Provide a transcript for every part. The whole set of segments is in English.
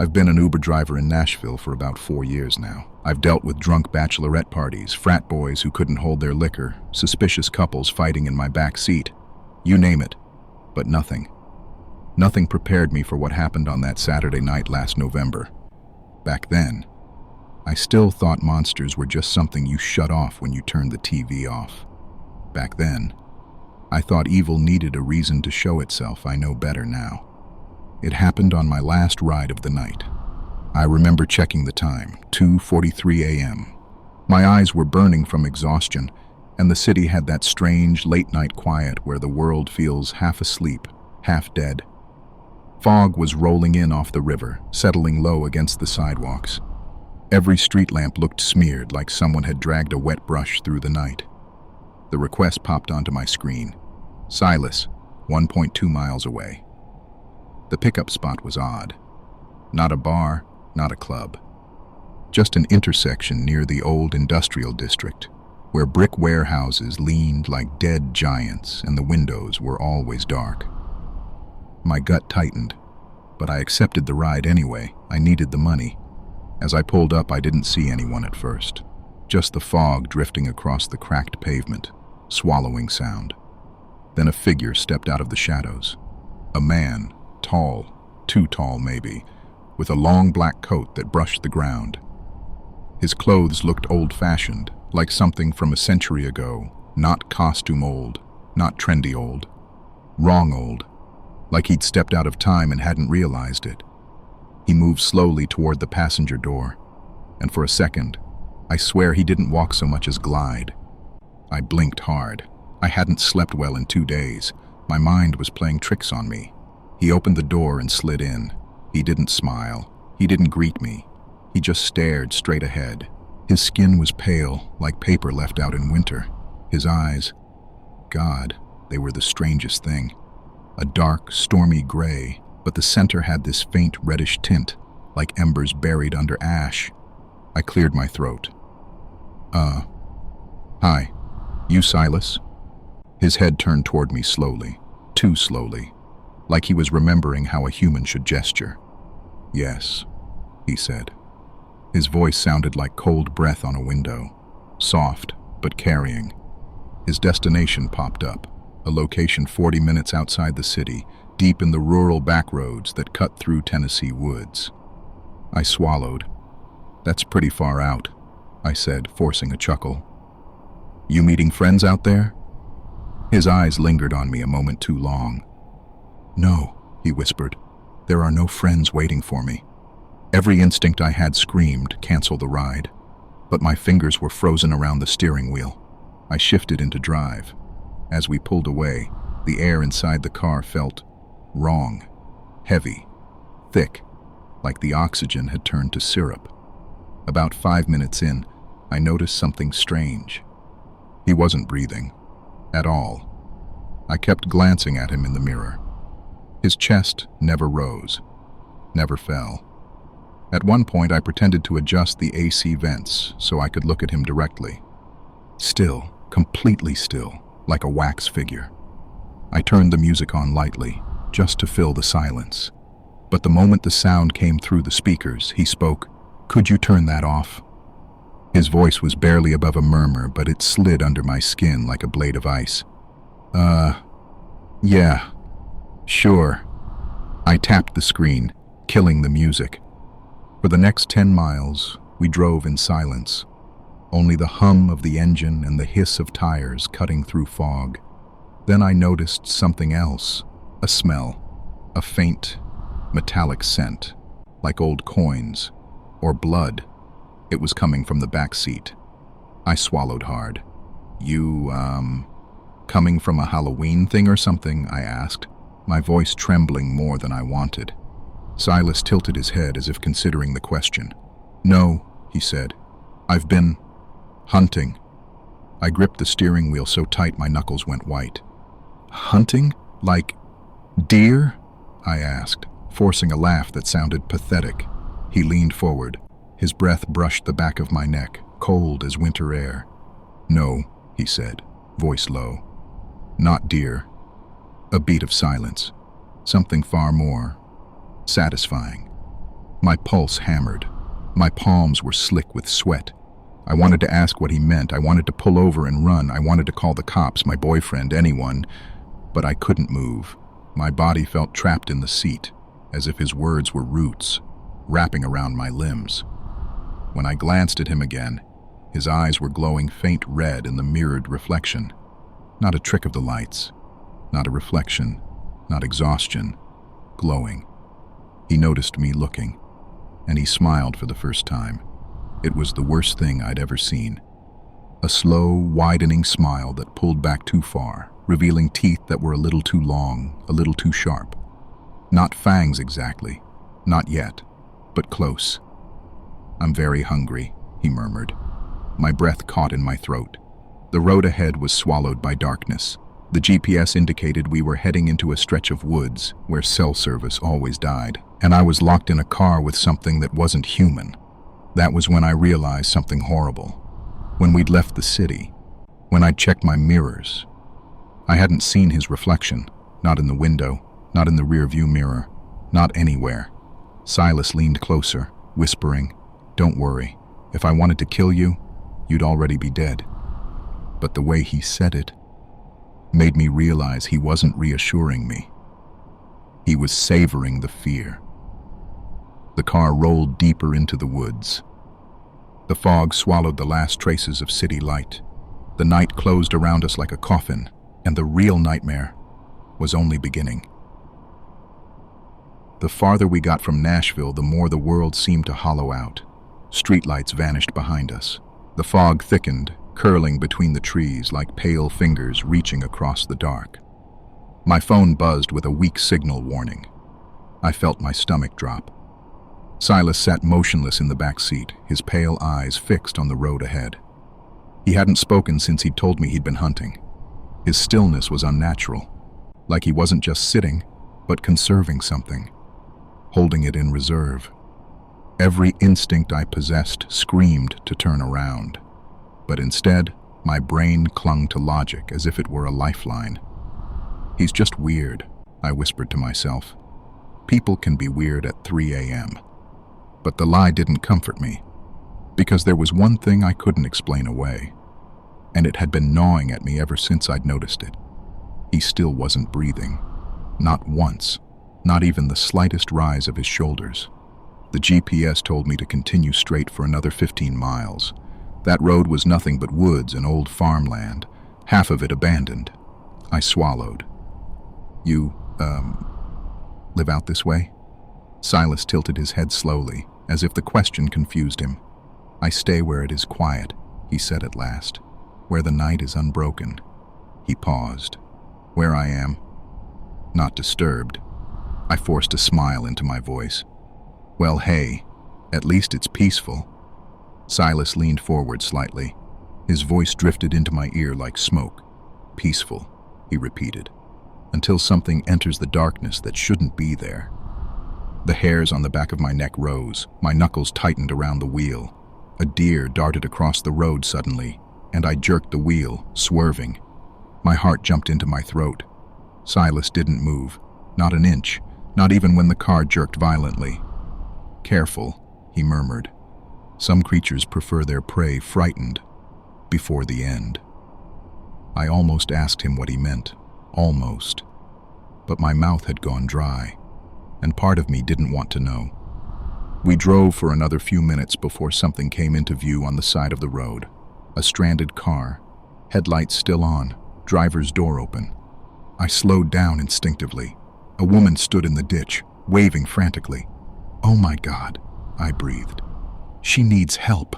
I've been an Uber driver in Nashville for about 4 years now. I've dealt with drunk bachelorette parties, frat boys who couldn't hold their liquor, suspicious couples fighting in my back seat. You name it. But nothing. Nothing prepared me for what happened on that Saturday night last November. Back then, I still thought monsters were just something you shut off when you turned the TV off. Back then, I thought evil needed a reason to show itself. I know better now. It happened on my last ride of the night. I remember checking the time, 2:43 a.m. My eyes were burning from exhaustion, and the city had that strange late-night quiet where the world feels half asleep, half dead. Fog was rolling in off the river, settling low against the sidewalks. Every street lamp looked smeared like someone had dragged a wet brush through the night. The request popped onto my screen. Silas, 1.2 miles away. The pickup spot was odd. Not a bar, not a club. Just an intersection near the old industrial district, where brick warehouses leaned like dead giants and the windows were always dark. My gut tightened, but I accepted the ride anyway. I needed the money. As I pulled up, I didn't see anyone at first. Just the fog drifting across the cracked pavement, swallowing sound. Then a figure stepped out of the shadows. A man, tall, too tall maybe, with a long black coat that brushed the ground. His clothes looked old-fashioned, like something from a century ago, not costume old, not trendy old. Wrong old, like he'd stepped out of time and hadn't realized it. He moved slowly toward the passenger door, and for a second, I swear he didn't walk so much as glide. I blinked hard. I hadn't slept well in 2 days. My mind was playing tricks on me. He opened the door and slid in. He didn't smile. He didn't greet me. He just stared straight ahead. His skin was pale, like paper left out in winter. His eyes, God, they were the strangest thing. A dark, stormy gray, but the center had this faint reddish tint, like embers buried under ash. I cleared my throat. Hi, you Silas? His head turned toward me slowly, too slowly, like he was remembering how a human should gesture. Yes, he said. His voice sounded like cold breath on a window, soft but carrying. His destination popped up, a location 40 minutes outside the city, deep in the rural backroads that cut through Tennessee woods. I swallowed. That's pretty far out, I said, forcing a chuckle. You meeting friends out there? His eyes lingered on me a moment too long. No, he whispered. There are no friends waiting for me. Every instinct I had screamed, cancel the ride. But my fingers were frozen around the steering wheel. I shifted into drive. As we pulled away, the air inside the car felt wrong, heavy, thick, like the oxygen had turned to syrup. About 5 minutes in, I noticed something strange. He wasn't breathing, at all. I kept glancing at him in the mirror. His chest never rose, never fell. At one point, I pretended to adjust the AC vents so I could look at him directly. Still, completely still, like a wax figure. I turned the music on lightly, just to fill the silence. But the moment the sound came through the speakers, he spoke, "Could you turn that off?" His voice was barely above a murmur, but it slid under my skin like a blade of ice. Yeah, sure." I tapped the screen, killing the music. For the next 10 miles, we drove in silence. Only the hum of the engine and the hiss of tires cutting through fog. Then I noticed something else, a smell, a faint, metallic scent, like old coins, or blood. It was coming from the back seat. I swallowed hard. You, coming from a Halloween thing or something? I asked, my voice trembling more than I wanted. Silas tilted his head as if considering the question. "No," he said. "I've been hunting." I gripped the steering wheel so tight my knuckles went white. "Hunting? Like deer?" I asked, forcing a laugh that sounded pathetic. He leaned forward. His breath brushed the back of my neck, cold as winter air. "No," he said, voice low. "Not deer." A beat of silence. Something far more satisfying. My pulse hammered. My palms were slick with sweat. I wanted to ask what he meant. I wanted to pull over and run. I wanted to call the cops, my boyfriend, anyone. But I couldn't move. My body felt trapped in the seat, as if his words were roots, wrapping around my limbs. When I glanced at him again, his eyes were glowing faint red in the mirrored reflection. Not a trick of the lights, not a reflection, not exhaustion, glowing. He noticed me looking, and he smiled for the first time. It was the worst thing I'd ever seen. A slow, widening smile that pulled back too far, revealing teeth that were a little too long, a little too sharp. Not fangs exactly, not yet, but close. "I'm very hungry," he murmured. My breath caught in my throat. The road ahead was swallowed by darkness. The GPS indicated we were heading into a stretch of woods where cell service always died, and I was locked in a car with something that wasn't human. That was when I realized something horrible. When we'd left the city, when I'd checked my mirrors, I hadn't seen his reflection, not in the window, not in the rear-view mirror, not anywhere. Silas leaned closer, whispering, "Don't worry. If I wanted to kill you, you'd already be dead." But the way he said it made me realize he wasn't reassuring me. He was savoring the fear. The car rolled deeper into the woods. The fog swallowed the last traces of city light. The night closed around us like a coffin, and the real nightmare was only beginning. The farther we got from Nashville, the more the world seemed to hollow out. Streetlights vanished behind us. The fog thickened, curling between the trees like pale fingers reaching across the dark. My phone buzzed with a weak signal warning. I felt my stomach drop. Silas sat motionless in the back seat, his pale eyes fixed on the road ahead. He hadn't spoken since he'd told me he'd been hunting. His stillness was unnatural, like he wasn't just sitting, but conserving something, holding it in reserve. Every instinct I possessed screamed to turn around, but instead, my brain clung to logic as if it were a lifeline. "He's just weird," I whispered to myself. "People can be weird at 3 a.m. But the lie didn't comfort me, because there was one thing I couldn't explain away, and it had been gnawing at me ever since I'd noticed it. He still wasn't breathing. Not once, not even the slightest rise of his shoulders. The GPS told me to continue straight for another 15 miles. That road was nothing but woods and old farmland, half of it abandoned. I swallowed. "You, live out this way?" Silas tilted his head slowly, as if the question confused him. "I stay where it is quiet," he said at last, "where the night is unbroken." He paused. "Where I am? Not disturbed." I forced a smile into my voice. "Well, hey, at least it's peaceful." Silas leaned forward slightly. His voice drifted into my ear like smoke. "Peaceful," he repeated, "until something enters the darkness that shouldn't be there." The hairs on the back of my neck rose, my knuckles tightened around the wheel. A deer darted across the road suddenly, and I jerked the wheel, swerving. My heart jumped into my throat. Silas didn't move, not an inch, not even when the car jerked violently. "Careful," he murmured. "Some creatures prefer their prey frightened before the end." I almost asked him what he meant, almost. But my mouth had gone dry, and part of me didn't want to know. We drove for another few minutes before something came into view on the side of the road. A stranded car, headlights still on, driver's door open. I slowed down instinctively. A woman stood in the ditch, waving frantically. "Oh my God," I breathed. "She needs help."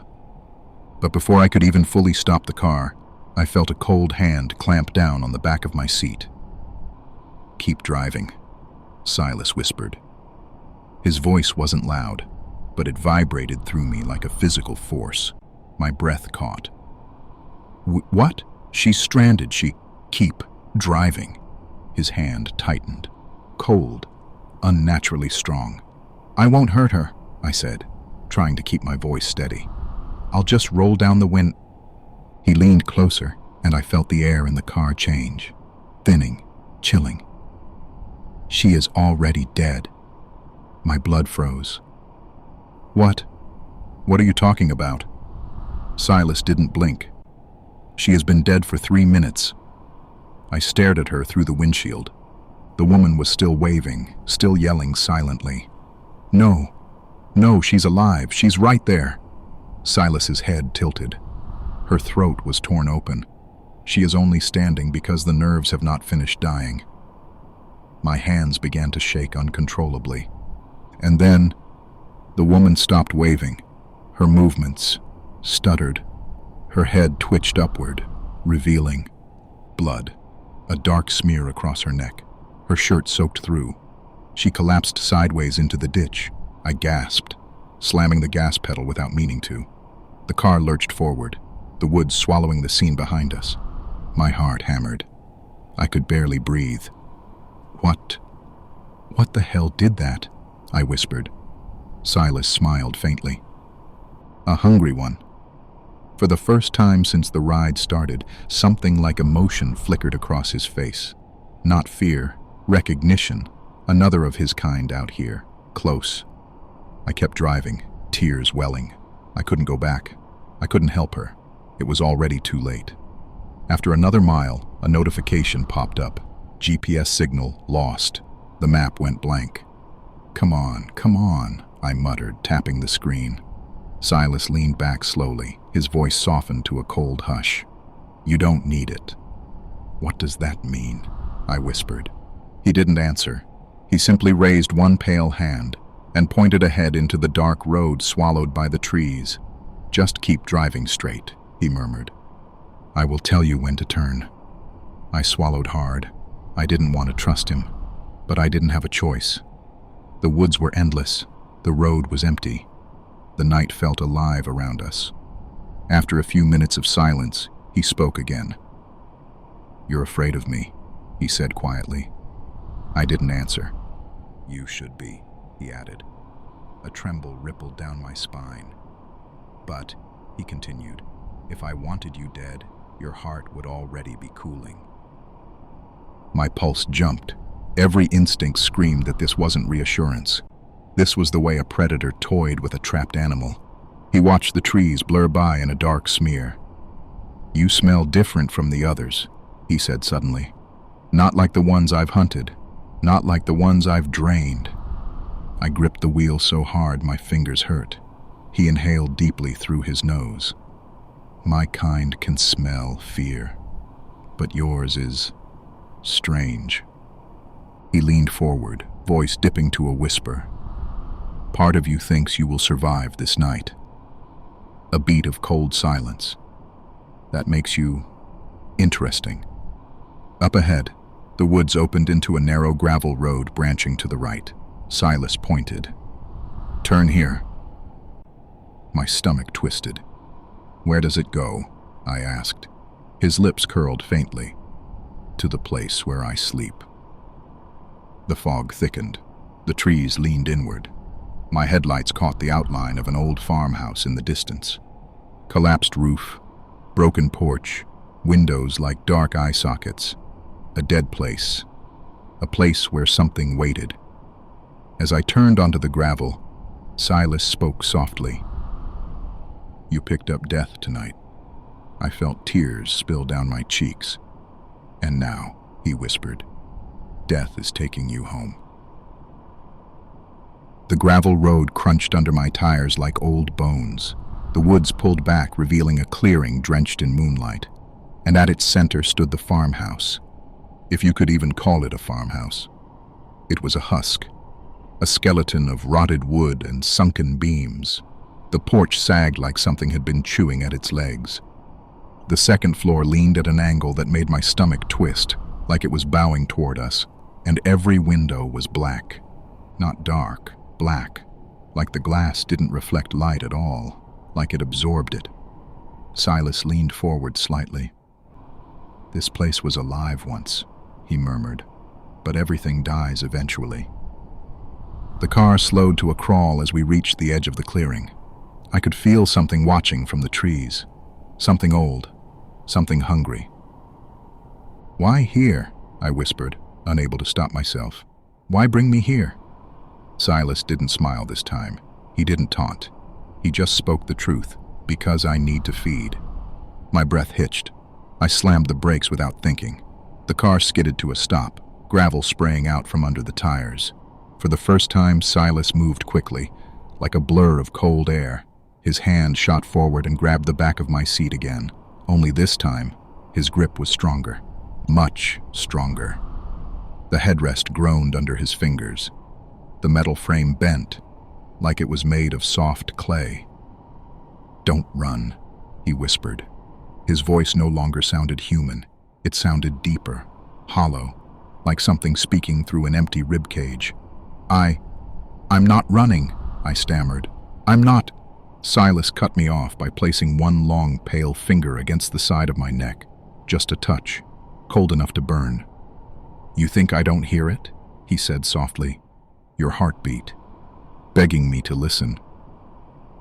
But before I could even fully stop the car, I felt a cold hand clamp down on the back of my seat. "Keep driving," Silas whispered. His voice wasn't loud, but it vibrated through me like a physical force. My breath caught. "What? She's stranded. Keep driving." His hand tightened. Cold, unnaturally strong. "I won't hurt her," I said, trying to keep my voice steady. "I'll just roll down the wind." He leaned closer, and I felt the air in the car change, thinning, chilling. "She is already dead." My blood froze. What? What are you talking about? Silas didn't blink. She has been dead for 3 minutes. I stared at her through the windshield. The woman was still waving, still yelling silently. No, no, she's alive. She's right there. Silas's head tilted. Her throat was torn open. She is only standing because the nerves have not finished dying. My hands began to shake uncontrollably. And then, the woman stopped waving. Her movements stuttered. Her head twitched upward, revealing blood, a dark smear across her neck. Her shirt soaked through. She collapsed sideways into the ditch. I gasped, slamming the gas pedal without meaning to. The car lurched forward, the woods swallowing the scene behind us. My heart hammered. I could barely breathe. What the hell did that? I whispered. Silas smiled faintly. A hungry one. For the first time since the ride started, something like emotion flickered across his face. Not fear, recognition. Another of his kind out here, close. I kept driving, tears welling. I couldn't go back. I couldn't help her. It was already too late. After another mile, a notification popped up. GPS signal lost. The map went blank. Come on, I muttered, tapping the screen. Silas leaned back slowly, his voice softened to a cold hush. You don't need it. What does that mean? I whispered. He didn't answer. He simply raised one pale hand and pointed ahead into the dark road swallowed by the trees. Just keep driving straight, he murmured. I will tell you when to turn. I swallowed hard. I didn't want to trust him, but I didn't have a choice. The woods were endless. The road was empty. The night felt alive around us. After a few minutes of silence, he spoke again. You're afraid of me, he said quietly. I didn't answer. You should be, he added. A tremble rippled down my spine. But, he continued, if I wanted you dead, your heart would already be cooling. My pulse jumped. Every instinct screamed that this wasn't reassurance. This was the way a predator toyed with a trapped animal. He watched the trees blur by in a dark smear. You smell different from the others, he said suddenly. Not like the ones I've hunted. Not like the ones I've drained. I gripped the wheel so hard my fingers hurt. He inhaled deeply through his nose. My kind can smell fear, but yours is strange. He leaned forward, voice dipping to a whisper. Part of you thinks you will survive this night. A beat of cold silence. That makes you interesting. Up ahead, the woods opened into a narrow gravel road branching to the right. Silas pointed. Turn here. My stomach twisted. Where does it go? I asked. His lips curled faintly. To the place where I sleep. The fog thickened. The trees leaned inward. My headlights caught the outline of an old farmhouse in the distance. Collapsed roof, broken porch, windows like dark eye sockets. A dead place. A place where something waited. As I turned onto the gravel, Silas spoke softly. You picked up death tonight. I felt tears spill down my cheeks. And now, he whispered, death is taking you home. The gravel road crunched under my tires like old bones. The woods pulled back, revealing a clearing drenched in moonlight. And at its center stood the farmhouse. If you could even call it a farmhouse. It was a husk. A skeleton of rotted wood and sunken beams. The porch sagged like something had been chewing at its legs. The second floor leaned at an angle that made my stomach twist, like it was bowing toward us, and every window was black. Not dark, black, like the glass didn't reflect light at all, like it absorbed it. Silas leaned forward slightly. This place was alive once, he murmured, but everything dies eventually. The car slowed to a crawl as we reached the edge of the clearing. I could feel something watching from the trees. Something old. Something hungry. Why here? I whispered, unable to stop myself. Why bring me here? Silas didn't smile this time. He didn't taunt. He just spoke the truth, because I need to feed. My breath hitched. I slammed the brakes without thinking. The car skidded to a stop, gravel spraying out from under the tires. For the first time, Silas moved quickly, like a blur of cold air. His hand shot forward and grabbed the back of my seat again. Only this time, his grip was stronger. Much stronger. The headrest groaned under his fingers. The metal frame bent, like it was made of soft clay. "Don't run," he whispered. His voice no longer sounded human. It sounded deeper, hollow, like something speaking through an empty ribcage. I'm not running," I stammered. "I'm not." Silas cut me off by placing one long, pale finger against the side of my neck. Just a touch, cold enough to burn. "You think I don't hear it?" he said softly. "Your heartbeat, begging me to listen."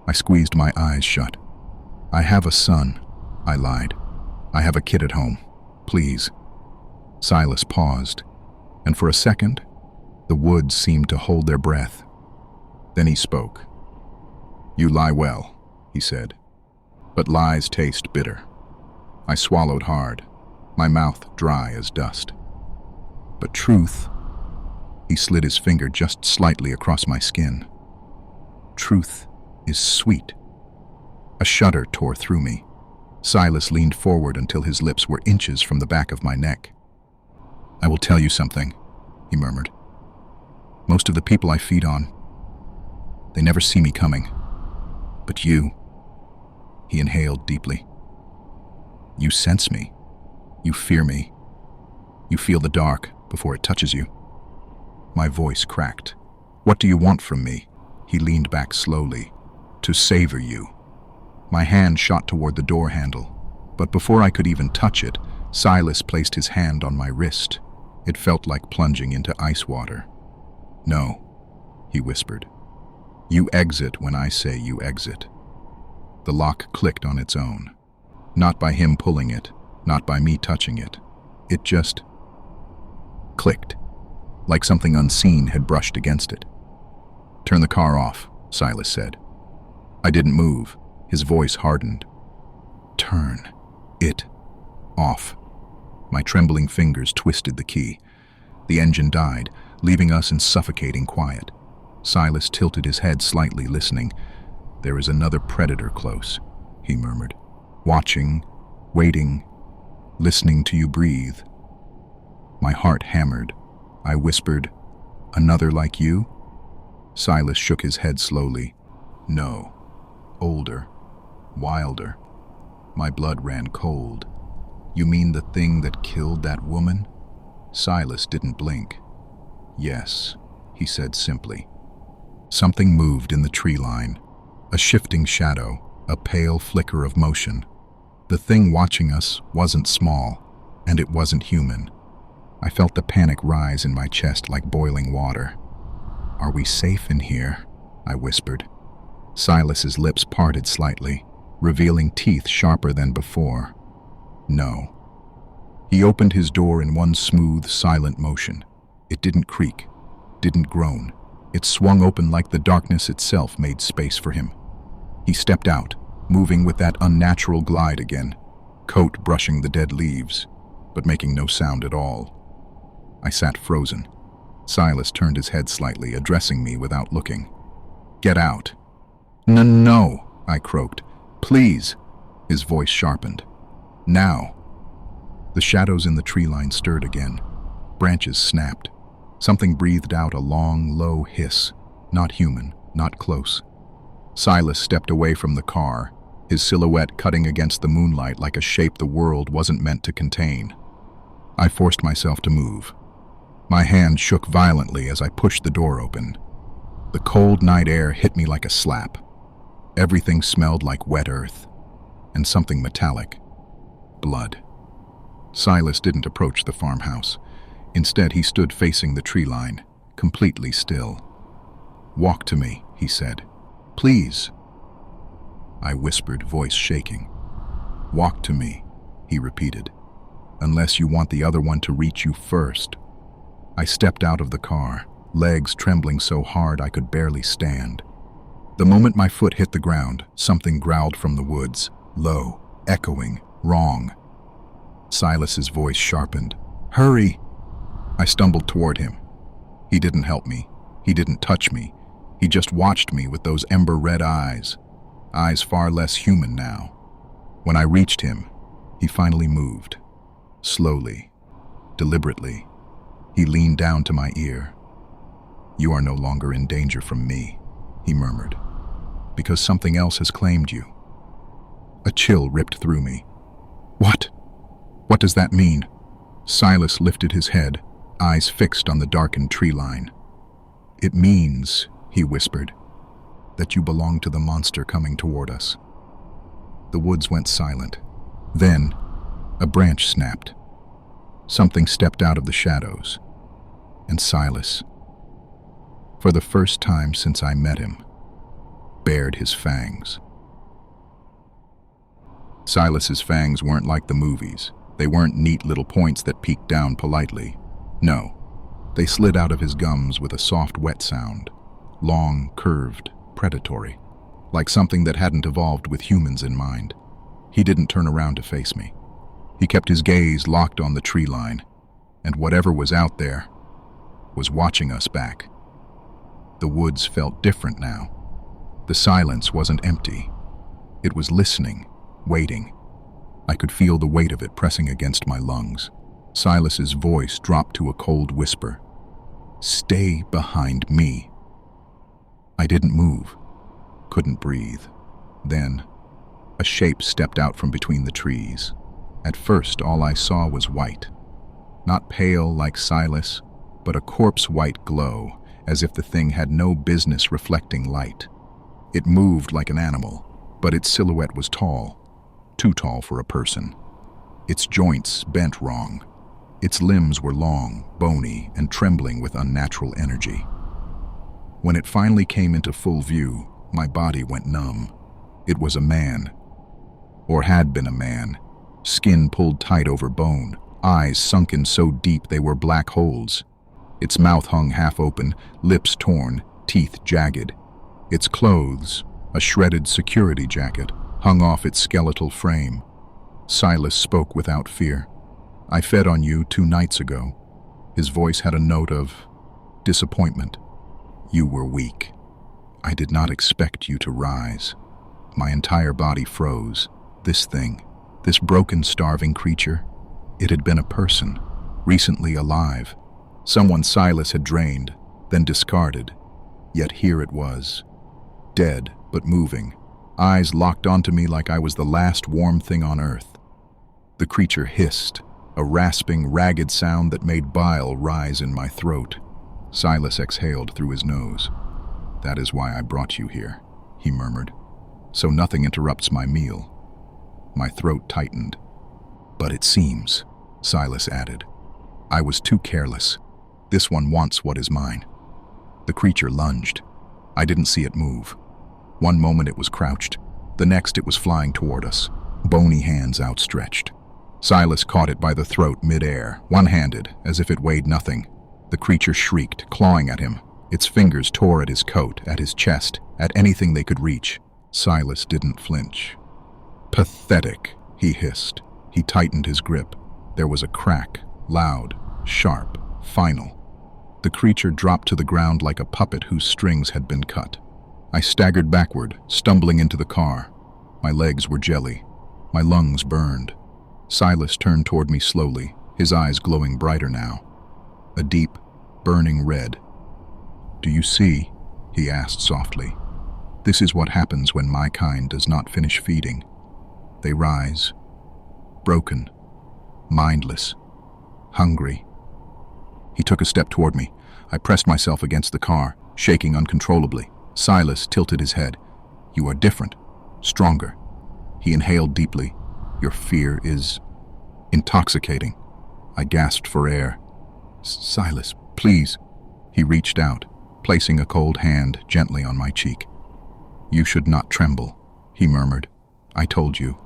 I squeezed my eyes shut. "I have a son," I lied. "I have a kid at home. Please." Silas paused, and for a second, the woods seemed to hold their breath. Then he spoke. "You lie well," he said, "but lies taste bitter." I swallowed hard, my mouth dry as dust. "But truth," he slid his finger just slightly across my skin. "Truth is sweet." A shudder tore through me. Silas leaned forward until his lips were inches from the back of my neck. "I will tell you something," he murmured. "Most of the people I feed on, they never see me coming. But you," he inhaled deeply, "you sense me. You fear me. You feel the dark before it touches you." My voice cracked. "What do you want from me?" He leaned back slowly. "To savor you." My hand shot toward the door handle, but before I could even touch it, Silas placed his hand on my wrist. It felt like plunging into ice water. "No," he whispered. "You exit when I say you exit." The lock clicked on its own. Not by him pulling it, not by me touching it. It just clicked, like something unseen had brushed against it. "Turn the car off," Silas said. I didn't move. His voice hardened. "Turn it off." My trembling fingers twisted the key. The engine died, leaving us in suffocating quiet. Silas tilted his head slightly, listening. "There is another predator close," he murmured. "Watching, waiting, listening to you breathe." My heart hammered. I whispered, "Another like you?" Silas shook his head slowly. "No. Older. Wilder." My blood ran cold. "You mean the thing that killed that woman?" Silas didn't blink. "Yes," he said simply. Something moved in the tree line. A shifting shadow, a pale flicker of motion. The thing watching us wasn't small, and it wasn't human. I felt the panic rise in my chest like boiling water. "Are we safe in here?" I whispered. Silas's lips parted slightly, revealing teeth sharper than before. "No." He opened his door in one smooth, silent motion. It didn't creak, didn't groan. It swung open like the darkness itself made space for him. He stepped out, moving with that unnatural glide again, coat brushing the dead leaves, but making no sound at all. I sat frozen. Silas turned his head slightly, addressing me without looking. "Get out." No, I croaked. "Please." His voice sharpened. "Now." The shadows in the tree line stirred again. Branches snapped. Something breathed out a long, low hiss. Not human, not close. Silas stepped away from the car, his silhouette cutting against the moonlight like a shape the world wasn't meant to contain. I forced myself to move. My hand shook violently as I pushed the door open. The cold night air hit me like a slap. Everything smelled like wet earth, and something metallic. Blood. Silas didn't approach the farmhouse. Instead, he stood facing the tree line, completely still. "Walk to me," he said. "Please." I whispered, voice shaking. "Walk to me," he repeated. "Unless you want the other one to reach you first." I stepped out of the car, legs trembling so hard I could barely stand. The moment my foot hit the ground, something growled from the woods, low, echoing, wrong. Silas's voice sharpened. "Hurry!" I stumbled toward him. He didn't help me. He didn't touch me. He just watched me with those ember-red eyes far less human now. When I reached him, he finally moved. Slowly, deliberately, he leaned down to my ear. "You are no longer in danger from me," he murmured, "because something else has claimed you." A chill ripped through me. "What? What does that mean?" Silas lifted his head, eyes fixed on the darkened tree line. "It means," he whispered, "that you belong to the monster coming toward us." The woods went silent. Then, a branch snapped. Something stepped out of the shadows. And Silas, for the first time since I met him, bared his fangs. Silas's fangs weren't like the movies. They weren't neat little points that peeked down politely. No, they slid out of his gums with a soft, wet sound. Long, curved, predatory, like something that hadn't evolved with humans in mind. He didn't turn around to face me. He kept his gaze locked on the tree line, and whatever was out there was watching us back. The woods felt different now. The silence wasn't empty. It was listening, waiting. I could feel the weight of it pressing against my lungs. Silas's voice dropped to a cold whisper. "Stay behind me." I didn't move, couldn't breathe. Then, a shape stepped out from between the trees. At first, all I saw was white. Not pale like Silas, but a corpse-white glow, as if the thing had no business reflecting light. It moved like an animal, but its silhouette was tall, too tall for a person. Its joints bent wrong. Its limbs were long, bony, and trembling with unnatural energy. When it finally came into full view, my body went numb. It was a man, or had been a man, skin pulled tight over bone, eyes sunken so deep they were black holes. Its mouth hung half open, lips torn, teeth jagged. Its clothes, a shredded security jacket, hung off its skeletal frame. Silas spoke without fear. "I fed on you 2 nights ago." His voice had a note of disappointment. "You were weak. I did not expect you to rise." My entire body froze. This thing, this broken, starving creature, it had been a person, recently alive. Someone Silas had drained, then discarded. Yet here it was, dead but moving, eyes locked onto me like I was the last warm thing on earth. The creature hissed, a rasping, ragged sound that made bile rise in my throat. Silas exhaled through his nose. "That is why I brought you here," he murmured. "So nothing interrupts my meal." My throat tightened. "But it seems," Silas added, "I was too careless. This one wants what is mine." The creature lunged. I didn't see it move. One moment it was crouched. The next it was flying toward us, bony hands outstretched. Silas caught it by the throat mid-air, one-handed, as if it weighed nothing. The creature shrieked, clawing at him. Its fingers tore at his coat, at his chest, at anything they could reach. Silas didn't flinch. "Pathetic," he hissed. He tightened his grip. There was a crack, loud, sharp, final. The creature dropped to the ground like a puppet whose strings had been cut. I staggered backward, stumbling into the car. My legs were jelly. My lungs burned. Silas turned toward me slowly, his eyes glowing brighter now. A deep, burning red. "Do you see?" he asked softly. "This is what happens when my kind does not finish feeding. They rise, broken, mindless, hungry." He took a step toward me. I pressed myself against the car, shaking uncontrollably. Silas tilted his head. "You are different, stronger." He inhaled deeply. "Your fear is intoxicating." I gasped for air. "Silas, please." He reached out, placing a cold hand gently on my cheek. "You should not tremble," he murmured. "I told you,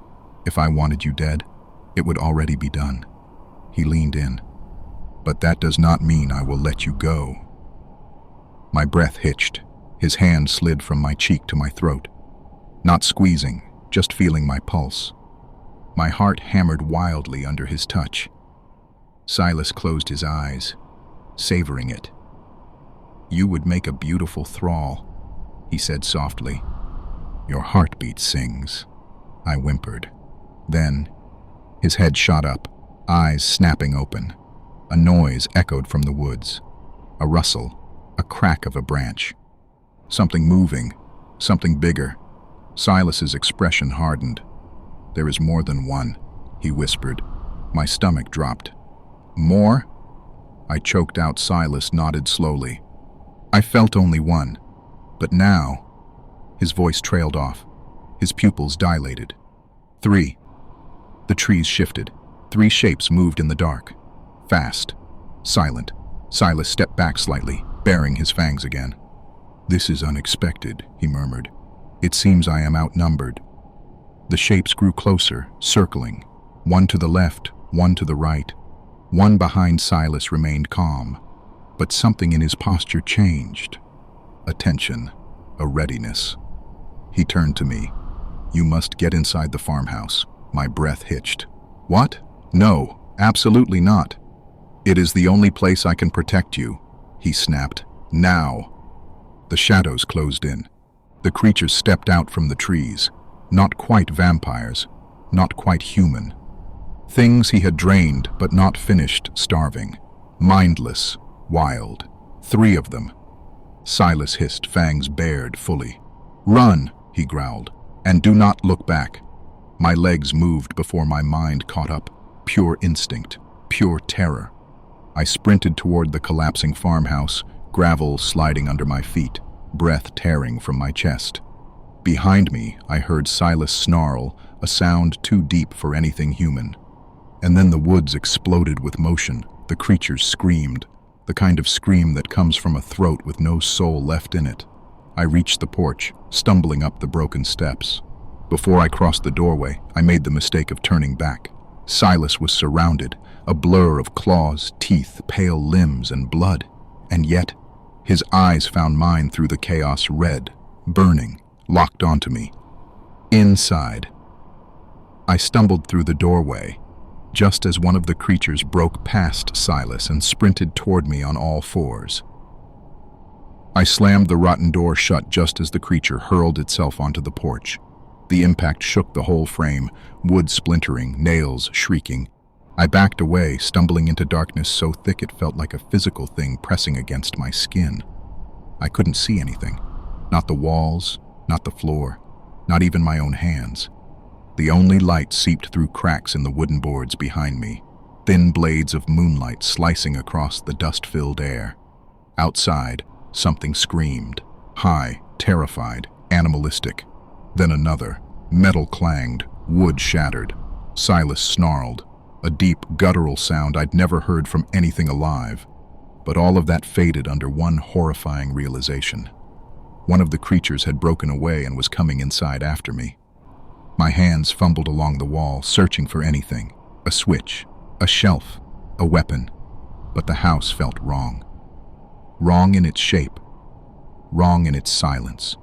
if I wanted you dead, it would already be done." He leaned in. "But that does not mean I will let you go." My breath hitched. His hand slid from my cheek to my throat. Not squeezing, just feeling my pulse. My heart hammered wildly under his touch. Silas closed his eyes, savoring it. "You would make a beautiful thrall," he said softly. "Your heartbeat sings," I whimpered. Then, his head shot up, eyes snapping open. A noise echoed from the woods. A rustle, a crack of a branch. Something moving, something bigger. Silas's expression hardened. "There is more than one," he whispered. My stomach dropped. "More?" I choked out. Silas nodded slowly. "I felt only one, but now..." His voice trailed off. His pupils dilated. "3." The trees shifted. 3 shapes moved in the dark. Fast. Silent. Silas stepped back slightly, baring his fangs again. "This is unexpected," he murmured. "It seems I am outnumbered." The shapes grew closer, circling. One to the left, one to the right. One behind Silas remained calm, but something in his posture changed. A tension, a readiness. He turned to me. "You must get inside the farmhouse." My breath hitched. "What? No, absolutely not. It is the only place I can protect you," he snapped. "Now." The shadows closed in. The creatures stepped out from the trees. Not quite vampires, not quite human. Things he had drained but not finished starving. Mindless, wild. 3 of them. Silas hissed, fangs bared fully. "Run," he growled, "and do not look back." My legs moved before my mind caught up. Pure instinct, pure terror. I sprinted toward the collapsing farmhouse, gravel sliding under my feet, breath tearing from my chest. Behind me, I heard Silas snarl, a sound too deep for anything human. And then the woods exploded with motion. The creatures screamed, the kind of scream that comes from a throat with no soul left in it. I reached the porch, stumbling up the broken steps. Before I crossed the doorway, I made the mistake of turning back. Silas was surrounded, a blur of claws, teeth, pale limbs, and blood. And yet, his eyes found mine through the chaos, red, burning, locked onto me. Inside. I stumbled through the doorway, just as one of the creatures broke past Silas and sprinted toward me on all 4s. I slammed the rotten door shut just as the creature hurled itself onto the porch. The impact shook the whole frame, wood splintering, nails shrieking. I backed away, stumbling into darkness so thick it felt like a physical thing pressing against my skin. I couldn't see anything. Not the walls, not the floor, not even my own hands. The only light seeped through cracks in the wooden boards behind me, thin blades of moonlight slicing across the dust-filled air. Outside, something screamed, high, terrified, animalistic. Then another. Metal clanged, wood shattered. Silas snarled, a deep, guttural sound I'd never heard from anything alive. But all of that faded under one horrifying realization. One of the creatures had broken away and was coming inside after me. My hands fumbled along the wall, searching for anything. A switch, a shelf, a weapon. But the house felt wrong. Wrong in its shape. Wrong in its silence.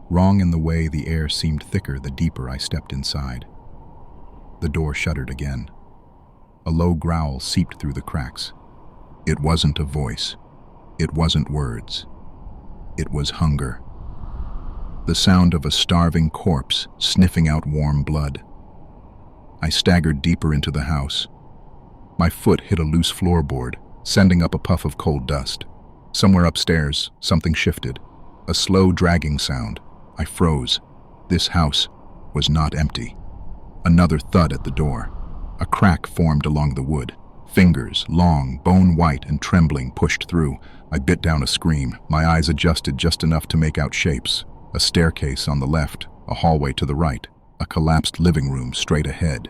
Wrong in the way the air seemed thicker the deeper I stepped inside. The door shuddered again. A low growl seeped through the cracks. It wasn't a voice. It wasn't words. It was hunger. The sound of a starving corpse sniffing out warm blood. I staggered deeper into the house. My foot hit a loose floorboard, sending up a puff of cold dust. Somewhere upstairs, something shifted. A slow dragging sound. I froze. This house was not empty. Another thud at the door. A crack formed along the wood. Fingers, long, bone-white and trembling, pushed through. I bit down a scream. My eyes adjusted just enough to make out shapes. A staircase on the left, a hallway to the right, a collapsed living room straight ahead.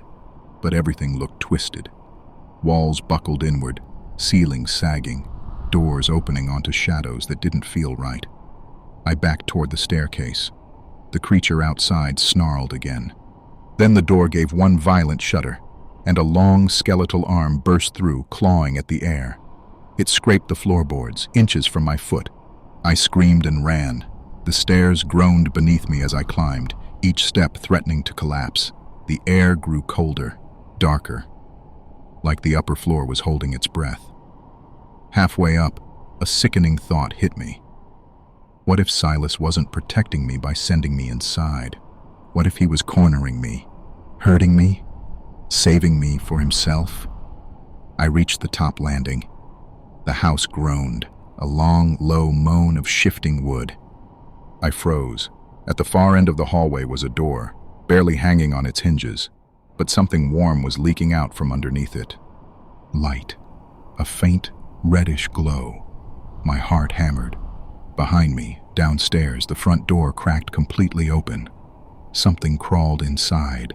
But everything looked twisted. Walls buckled inward, ceilings sagging, doors opening onto shadows that didn't feel right. I backed toward the staircase. The creature outside snarled again. Then the door gave one violent shudder, and a long skeletal arm burst through, clawing at the air. It scraped the floorboards, inches from my foot. I screamed and ran. The stairs groaned beneath me as I climbed, each step threatening to collapse. The air grew colder, darker, like the upper floor was holding its breath. Halfway up, a sickening thought hit me. What if Silas wasn't protecting me by sending me inside? What if he was cornering me, hurting me, saving me for himself? I reached the top landing. The house groaned, a long, low moan of shifting wood. I froze. At the far end of the hallway was a door, barely hanging on its hinges, but something warm was leaking out from underneath it. Light. A faint, reddish glow. My heart hammered. Behind me, downstairs, the front door cracked completely open. Something crawled inside,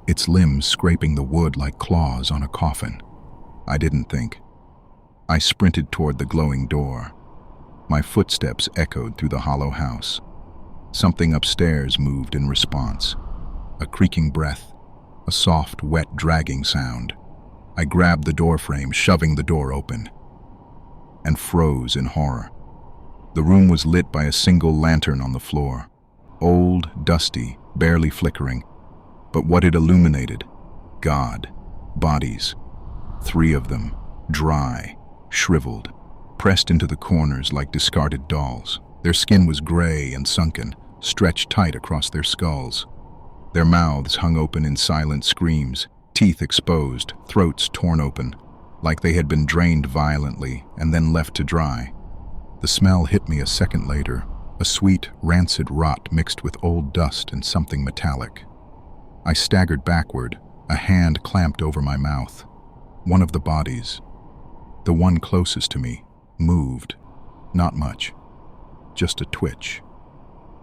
its limbs scraping the wood like claws on a coffin. I didn't think. I sprinted toward the glowing door. My footsteps echoed through the hollow house. Something upstairs moved in response. A creaking breath, a soft, wet, dragging sound. I grabbed the doorframe, shoving the door open, and froze in horror. The room was lit by a single lantern on the floor. Old, dusty, barely flickering. But what it illuminated? God. Bodies. 3 of them. Dry. Shriveled. Pressed into the corners like discarded dolls. Their skin was gray and sunken, stretched tight across their skulls. Their mouths hung open in silent screams, teeth exposed, throats torn open, like they had been drained violently and then left to dry. The smell hit me a second later, a sweet, rancid rot mixed with old dust and something metallic. I staggered backward, a hand clamped over my mouth. One of the bodies, the one closest to me, moved. Not much. Just a twitch.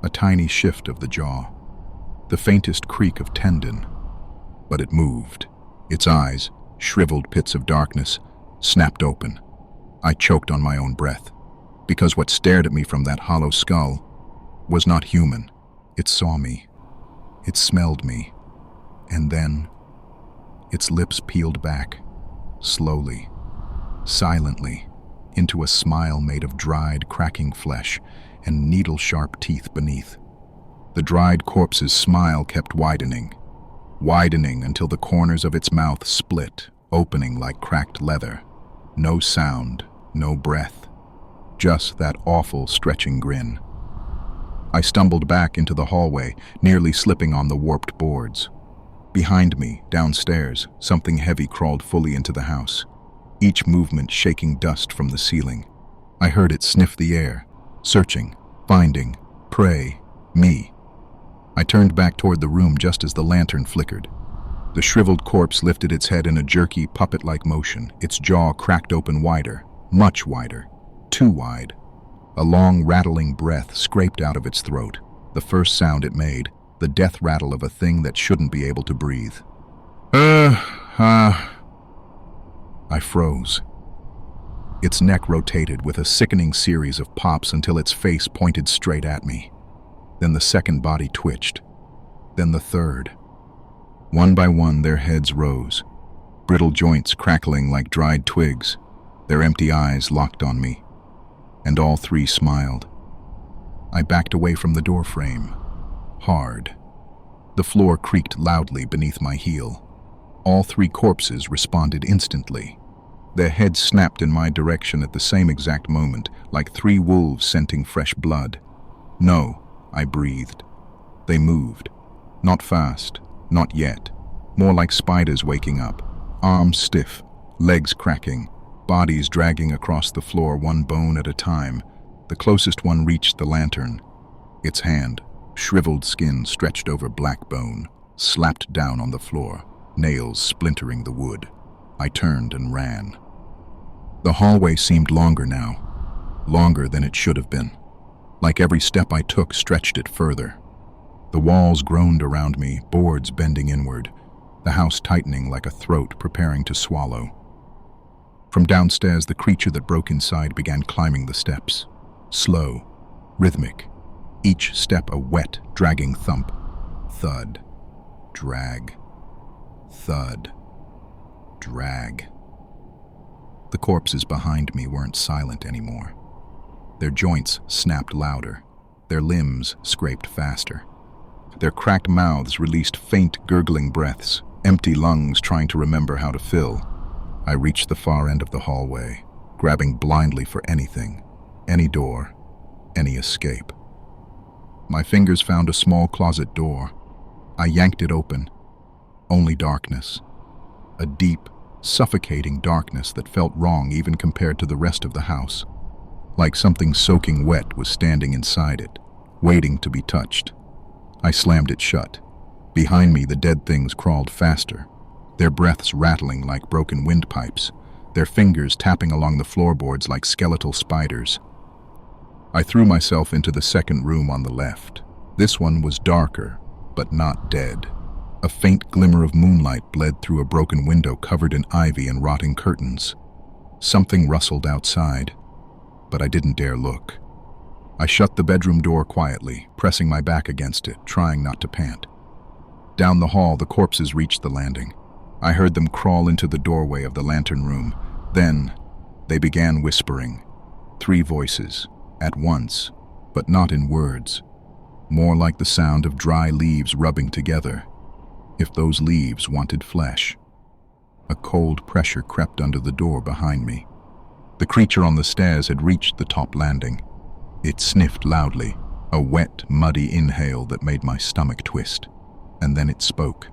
A tiny shift of the jaw. The faintest creak of tendon. But it moved. Its eyes, shriveled pits of darkness, snapped open. I choked on my own breath, because what stared at me from that hollow skull was not human. It saw me. It smelled me. And then, its lips peeled back, slowly, silently, into a smile made of dried, cracking flesh and needle-sharp teeth beneath. The dried corpse's smile kept widening until the corners of its mouth split, opening like cracked leather. No sound, no breath, just that awful stretching grin. I stumbled back into the hallway, nearly slipping on the warped boards. Behind me, downstairs, something heavy crawled fully into the house, each movement shaking dust from the ceiling. I heard it sniff the air, searching, finding, prey, me. I turned back toward the room just as the lantern flickered. The shriveled corpse lifted its head in a jerky, puppet-like motion, its jaw cracked open wider, much wider, too wide. A long, rattling breath scraped out of its throat, the first sound it made, the death rattle of a thing that shouldn't be able to breathe. I froze. Its neck rotated with a sickening series of pops until its face pointed straight at me. Then the second body twitched. Then the third. One by one, their heads rose, brittle joints crackling like dried twigs, their empty eyes locked on me. And all 3 smiled. I backed away from the doorframe. Hard. The floor creaked loudly beneath my heel. All 3 corpses responded instantly. Their heads snapped in my direction at the same exact moment, like 3 wolves scenting fresh blood. No, I breathed. They moved. Not fast, not yet. More like spiders waking up. Arms stiff, legs cracking, bodies dragging across the floor one bone at a time. The closest one reached the lantern. Its hand, shriveled skin stretched over black bone, slapped down on the floor, nails splintering the wood. I turned and ran. The hallway seemed longer now, longer than it should have been. Like every step I took stretched it further. The walls groaned around me, boards bending inward, the house tightening like a throat preparing to swallow. From downstairs, the creature that broke inside began climbing the steps. Slow, rhythmic, each step a wet, dragging thump. Thud, drag, thud, drag. The corpses behind me weren't silent anymore. Their joints snapped louder. Their limbs scraped faster. Their cracked mouths released faint, gurgling breaths, empty lungs trying to remember how to fill. I reached the far end of the hallway, grabbing blindly for anything, any door, any escape. My fingers found a small closet door. I yanked it open. Only darkness. A deep, suffocating darkness that felt wrong even compared to the rest of the house. Like something soaking wet was standing inside it, waiting to be touched. I slammed it shut. Behind me, the dead things crawled faster, their breaths rattling like broken windpipes, their fingers tapping along the floorboards like skeletal spiders. I threw myself into the second room on the left. This one was darker, but not dead. A faint glimmer of moonlight bled through a broken window covered in ivy and rotting curtains. Something rustled outside, but I didn't dare look. I shut the bedroom door quietly, pressing my back against it, trying not to pant. Down the hall, the corpses reached the landing. I heard them crawl into the doorway of the lantern room. Then, they began whispering. 3 voices, at once, but not in words. More like the sound of dry leaves rubbing together. If those leaves wanted flesh. A cold pressure crept under the door behind me. The creature on the stairs had reached the top landing. It sniffed loudly, a wet, muddy inhale that made my stomach twist. And then it spoke,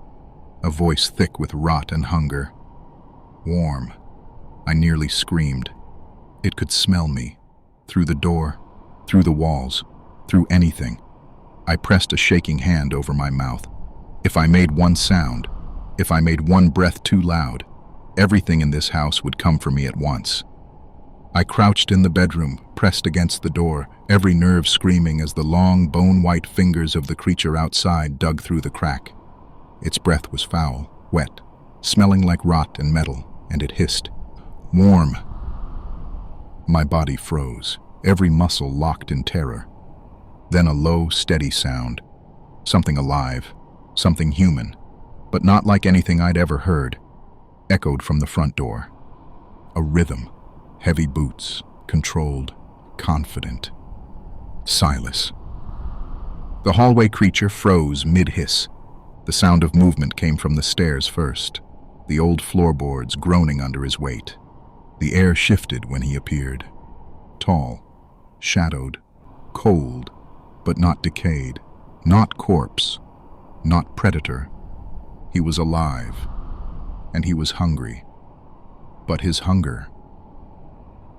a voice thick with rot and hunger. Warm. I nearly screamed. It could smell me. Through the door, through the walls, through anything. I pressed a shaking hand over my mouth. If I made one sound, if I made one breath too loud, everything in this house would come for me at once. I crouched in the bedroom, pressed against the door, every nerve screaming as the long, bone-white fingers of the creature outside dug through the crack. Its breath was foul, wet, smelling like rot and metal, and it hissed. Warm. My body froze, every muscle locked in terror. Then a low, steady sound. Something alive, something human, but not like anything I'd ever heard, echoed from the front door. A rhythm. Heavy boots, controlled, confident. Silas. The hallway creature froze mid-hiss. The sound of movement came from the stairs first, the old floorboards groaning under his weight. The air shifted when he appeared. Tall, shadowed, cold, but not decayed, not corpse, not predator. He was alive, and he was hungry. But his hunger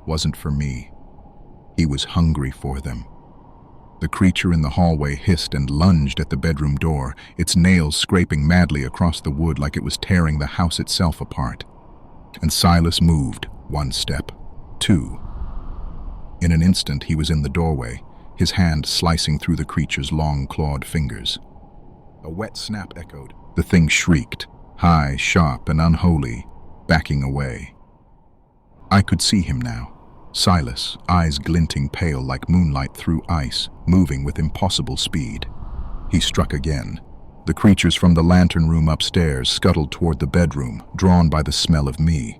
wasn't for me. He was hungry for them. The creature in the hallway hissed and lunged at the bedroom door, its nails scraping madly across the wood like it was tearing the house itself apart. And Silas moved, 1 step, 2. In an instant he was in the doorway, his hand slicing through the creature's long clawed fingers. A wet snap echoed. The thing shrieked, high, sharp, and unholy, backing away. I could see him now. Silas, eyes glinting pale like moonlight through ice, moving with impossible speed. He struck again. The creatures from the lantern room upstairs scuttled toward the bedroom, drawn by the smell of me.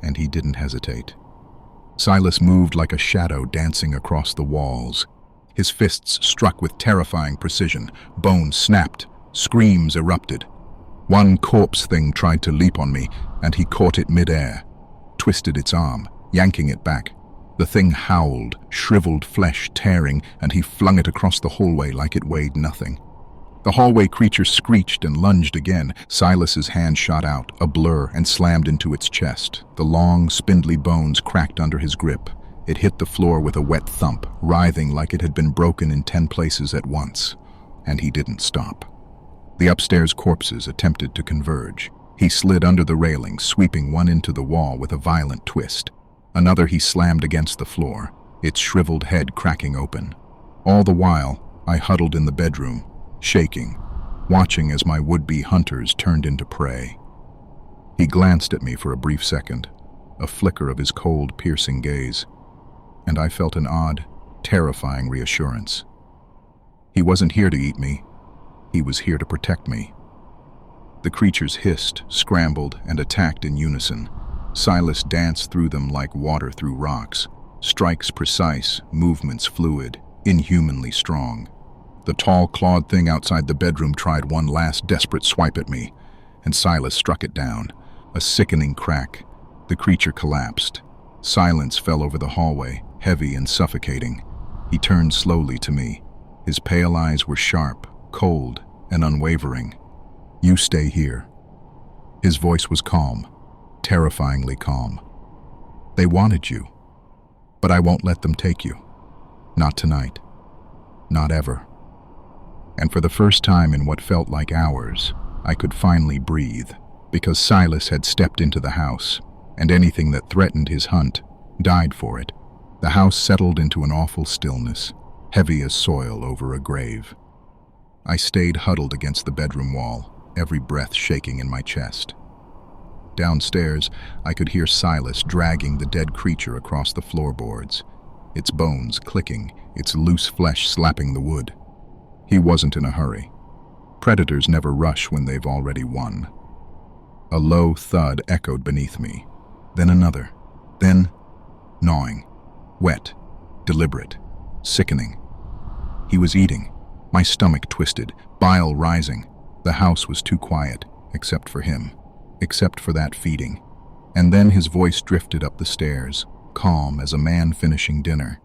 And he didn't hesitate. Silas moved like a shadow dancing across the walls. His fists struck with terrifying precision. Bones snapped. Screams erupted. One corpse thing tried to leap on me, and he caught it mid-air, twisted its arm, yanking it back. The thing howled, shriveled flesh tearing, and he flung it across the hallway like it weighed nothing. The hallway creature screeched and lunged again. Silas's hand shot out, a blur, and slammed into its chest. The long, spindly bones cracked under his grip. It hit the floor with a wet thump, writhing like it had been broken in 10 places at once. And he didn't stop. The upstairs corpses attempted to converge. He slid under the railing, sweeping one into the wall with a violent twist. Another he slammed against the floor, its shriveled head cracking open. All the while, I huddled in the bedroom, shaking, watching as my would-be hunters turned into prey. He glanced at me for a brief second, a flicker of his cold, piercing gaze, and I felt an odd, terrifying reassurance. He wasn't here to eat me. He was here to protect me. The creatures hissed, scrambled, and attacked in unison. Silas danced through them like water through rocks. Strikes precise, movements fluid, inhumanly strong. The tall, clawed thing outside the bedroom tried one last desperate swipe at me, and Silas struck it down. A sickening crack. The creature collapsed. Silence fell over the hallway, heavy and suffocating. He turned slowly to me. His pale eyes were sharp, cold, and unwavering. "You stay here." His voice was calm, terrifyingly calm. "They wanted you, but I won't let them take you. Not tonight. Not ever." And for the first time in what felt like hours, I could finally breathe, because Silas had stepped into the house, and anything that threatened his hunt died for it. The house settled into an awful stillness, heavy as soil over a grave. I stayed huddled against the bedroom wall, every breath shaking in my chest. Downstairs, I could hear Silas dragging the dead creature across the floorboards, its bones clicking, its loose flesh slapping the wood. He wasn't in a hurry. Predators never rush when they've already won. A low thud echoed beneath me, then another, then gnawing, wet, deliberate, sickening. He was eating. My stomach twisted, bile rising. The house was too quiet, except for him, except for that feeding. And then his voice drifted up the stairs, calm as a man finishing dinner.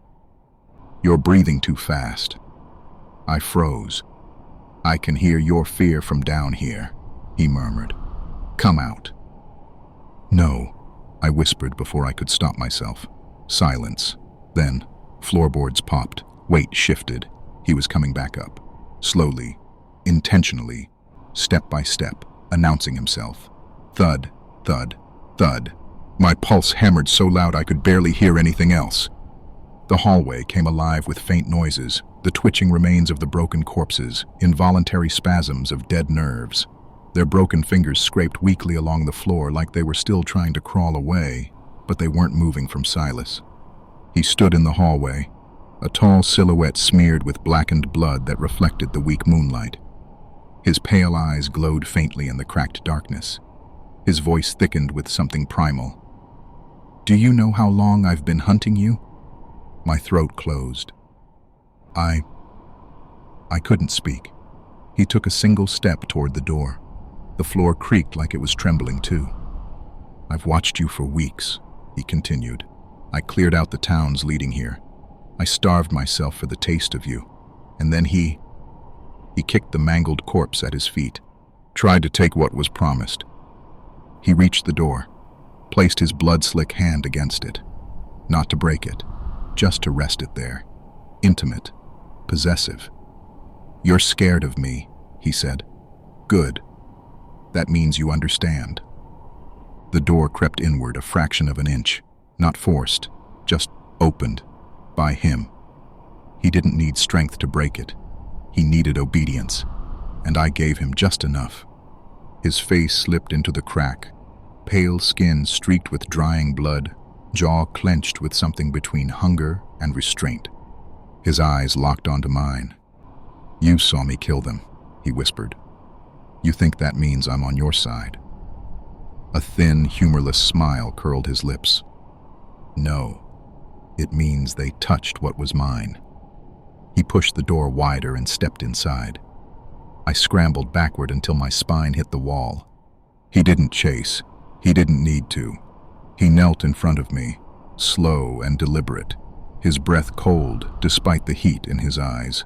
"You're breathing too fast." I froze. "I can hear your fear from down here," he murmured. "Come out." "No," I whispered before I could stop myself. Silence. Then, floorboards popped, weight shifted. He was coming back up. Slowly, intentionally, step by step, announcing himself. Thud, thud, thud. My pulse hammered so loud I could barely hear anything else. The hallway came alive with faint noises, the twitching remains of the broken corpses, involuntary spasms of dead nerves. Their broken fingers scraped weakly along the floor like they were still trying to crawl away, but they weren't moving from Silas. He stood in the hallway, a tall silhouette smeared with blackened blood that reflected the weak moonlight. His pale eyes glowed faintly in the cracked darkness. His voice thickened with something primal. "Do you know how long I've been hunting you?" My throat closed. I couldn't speak. He took a single step toward the door. The floor creaked like it was trembling too. "I've watched you for weeks," he continued. "I cleared out the towns leading here. I starved myself for the taste of you. And then he kicked the mangled corpse at his feet, tried to take what was promised. He reached the door, placed his blood-slick hand against it, not to break it, just to rest it there, intimate, possessive. "You're scared of me," he said. "Good. That means you understand." The door crept inward a fraction of an inch, not forced, just opened, by him. He didn't need strength to break it. He needed obedience, and I gave him just enough. His face slipped into the crack, pale skin streaked with drying blood, jaw clenched with something between hunger and restraint. His eyes locked onto mine. "You saw me kill them," he whispered. "You think that means I'm on your side?" A thin, humorless smile curled his lips. "No. It means they touched what was mine." He pushed the door wider and stepped inside. I scrambled backward until my spine hit the wall. He didn't chase. He didn't need to. He knelt in front of me, slow and deliberate, his breath cold despite the heat in his eyes.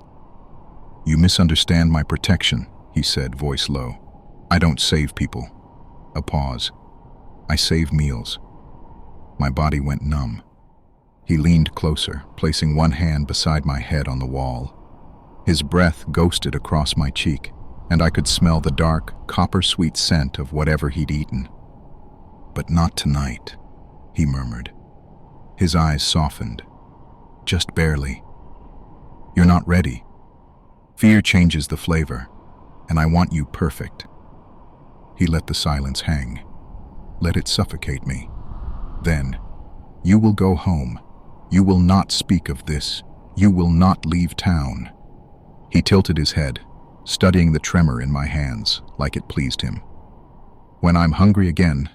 "You misunderstand my protection," he said, voice low. "I don't save people." A pause. "I save meals." My body went numb. He leaned closer, placing one hand beside my head on the wall. His breath ghosted across my cheek, and I could smell the dark, copper-sweet scent of whatever he'd eaten. "But not tonight," he murmured. His eyes softened. "Just barely. You're not ready. Fear changes the flavor, and I want you perfect." He let the silence hang. Let it suffocate me. Then, "You will go home. You will not speak of this. You will not leave town." He tilted his head, studying the tremor in my hands like it pleased him. "When I'm hungry again,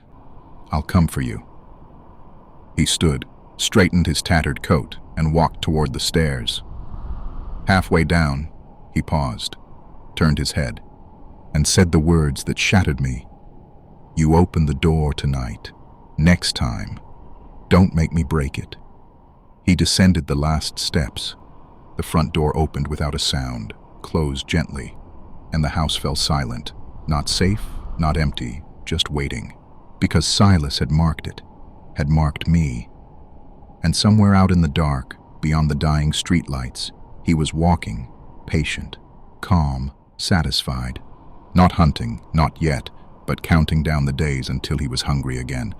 I'll come for you." He stood, straightened his tattered coat, and walked toward the stairs. Halfway down, he paused, turned his head, and said the words that shattered me. "You open the door tonight. Next time, don't make me break it." He descended the last steps. The front door opened without a sound, closed gently, and the house fell silent, not safe, not empty, just waiting. Because Silas had marked it, had marked me. And somewhere out in the dark, beyond the dying streetlights, he was walking, patient, calm, satisfied. Not hunting, not yet, but counting down the days until he was hungry again.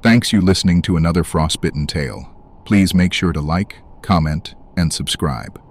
Thanks you listening to another frostbitten tale. Please make sure to like, comment, and subscribe.